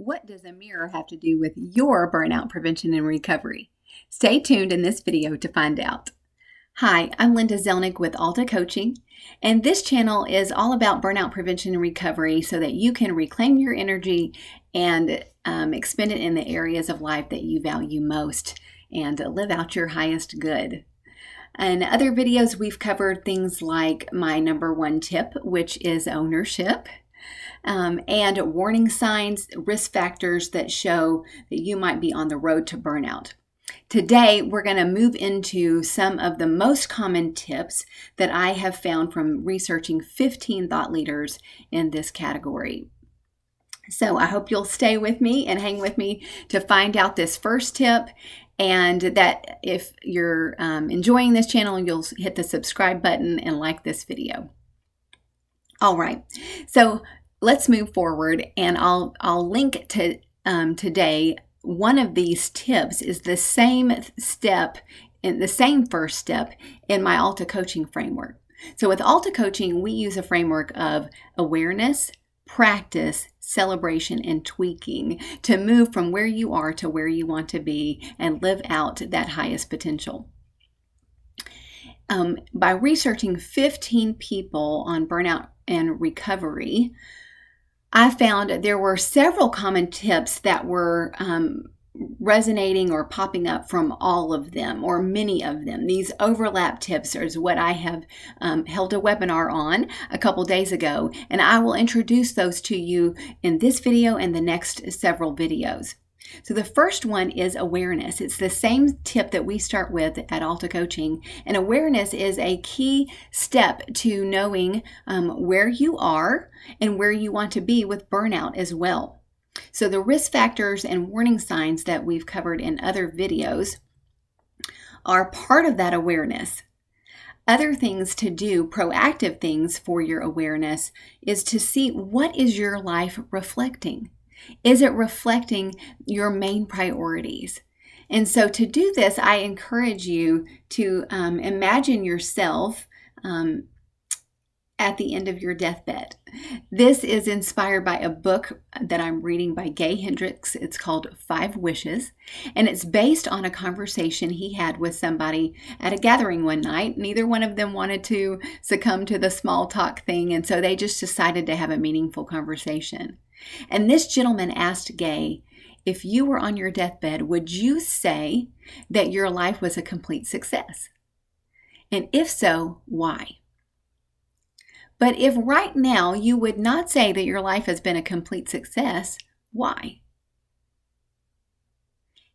What does a mirror have to do with your burnout prevention and recovery? Stay tuned in this video to find out. Hi, I'm Linda Zelnick with ULTA Coaching, and this channel is all about burnout prevention and recovery so that you can reclaim your energy and expend it in the areas of life that you value most and live out your highest good. In other videos, we've covered things like my number one tip, which is ownership. And warning signs, risk factors that show that you might be on the road to burnout. Today, we're going to move into some of the most common tips that I have found from researching 15 thought leaders in this category. So I hope you'll stay with me and hang with me to find out this first tip, and that if you're enjoying this channel, you'll hit the subscribe button and like this video. All right, so let's move forward, and I'll link to today. One of these tips is the same first step in my ULTA coaching framework. So with ULTA coaching, we use a framework of awareness, practice, celebration, and tweaking to move from where you are to where you want to be and live out that highest potential. By researching 15 people on burnout and recovery, I found there were several common tips that were resonating or popping up from all of them, or many of them. These overlap tips is what I have held a webinar on a couple days ago, and I will introduce those to you in this video and the next several videos. So the first one is awareness. It's the same tip that we start with at ULTA Coaching, and awareness is a key step to knowing where you are and where you want to be with burnout as well. So the risk factors and warning signs that we've covered in other videos are part of that awareness. Other things to do, proactive things for your awareness, is to see what is your life reflecting. Is it reflecting your main priorities? And so to do this, I encourage you to imagine yourself at the end of your deathbed. This is inspired by a book that I'm reading by Gay Hendricks. It's called 5 Wishes, and it's based on a conversation he had with somebody at a gathering one night. Neither one of them wanted to succumb to the small talk thing, and so they just decided to have a meaningful conversation. And this gentleman asked Gay, if you were on your deathbed, would you say that your life was a complete success? And if so, why? But if right now you would not say that your life has been a complete success, why?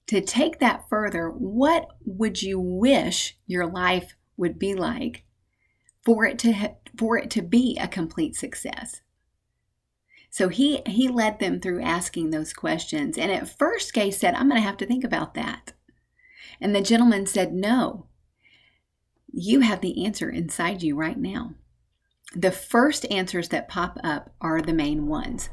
To take that further, what would you wish your life would be like for it to be a complete success? So he led them through asking those questions. And at first, Gay said, I'm going to have to think about that. And the gentleman said, no, you have the answer inside you right now. The first answers that pop up are the main ones.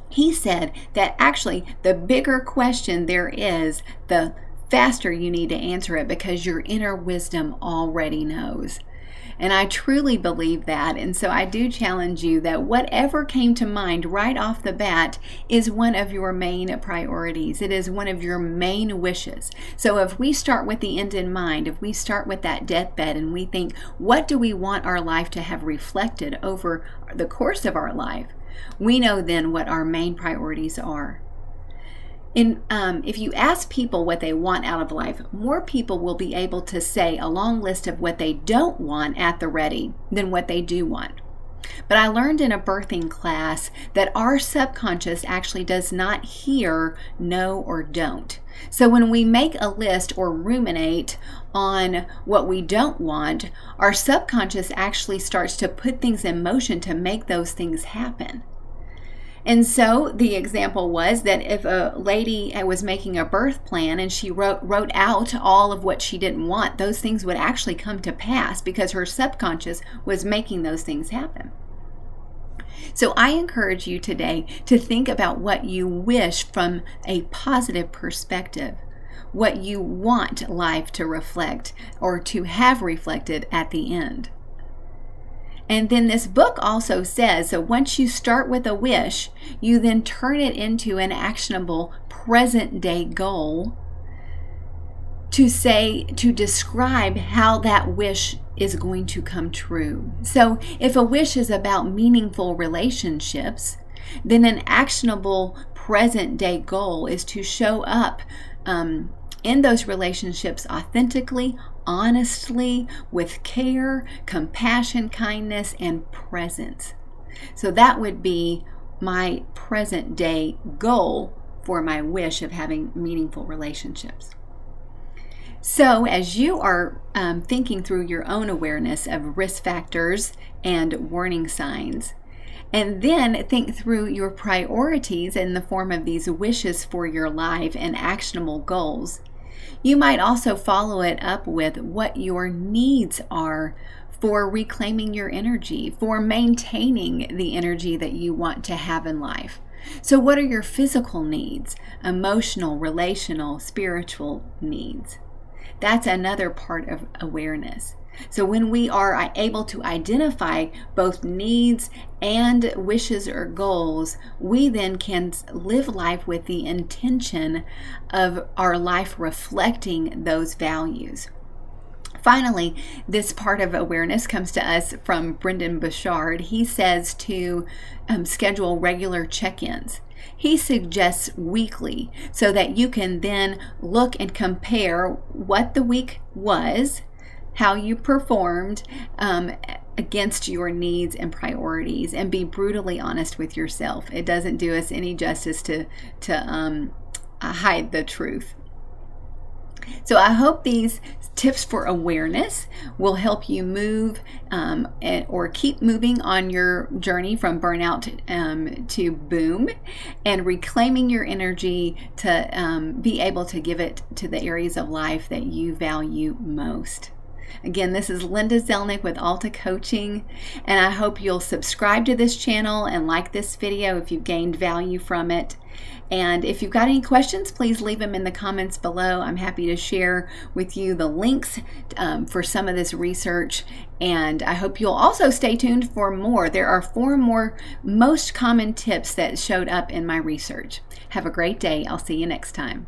He said that actually the bigger question there is, the faster you need to answer it, because your inner wisdom already knows. And I truly believe that. And so I do challenge you that whatever came to mind right off the bat is one of your main priorities. It is one of your main wishes. So if we start with the end in mind, if we start with that deathbed and we think, what do we want our life to have reflected over the course of our life? We know then what our main priorities are. If you ask people what they want out of life, more people will be able to say a long list of what they don't want at the ready than what they do want. But I learned in a birthing class that our subconscious actually does not hear no or don't. So when we make a list or ruminate on what we don't want, our subconscious actually starts to put things in motion to make those things happen. And so the example was that if a lady was making a birth plan and she wrote out all of what she didn't want, those things would actually come to pass because her subconscious was making those things happen. So I encourage you today to think about what you wish from a positive perspective, what you want life to reflect or to have reflected at the end. And then this book also says, so once you start with a wish, you then turn it into an actionable present day goal to describe how that wish is going to come true. So if a wish is about meaningful relationships, then an actionable present day goal is to show up in those relationships authentically, honestly, with care, compassion, kindness, and presence. So that would be my present day goal for my wish of having meaningful relationships. So as you are thinking through your own awareness of risk factors and warning signs, and then think through your priorities in the form of these wishes for your life and actionable goals, you might also follow it up with what your needs are for reclaiming your energy, for maintaining the energy that you want to have in life. So what are your physical needs, emotional, relational, spiritual needs? That's another part of awareness. So when we are able to identify both needs and wishes or goals, we then can live life with the intention of our life reflecting those values. Finally, this part of awareness comes to us from Brendan Burchard. He says to schedule regular check-ins. He suggests weekly so that you can then look and compare what the week was, how you performed against your needs and priorities, and be brutally honest with yourself. It doesn't do us any justice to hide the truth. So I hope these tips for awareness will help you move or keep moving on your journey from burnout to boom, and reclaiming your energy to be able to give it to the areas of life that you value most. Again, this is Linda Zelnick with ULTA Coaching, and I hope you'll subscribe to this channel and like this video if you've gained value from it. And if you've got any questions, please leave them in the comments below. I'm happy to share with you the links for some of this research, and I hope you'll also stay tuned for more. There are 4 more most common tips that showed up in my research. Have a great day. I'll see you next time.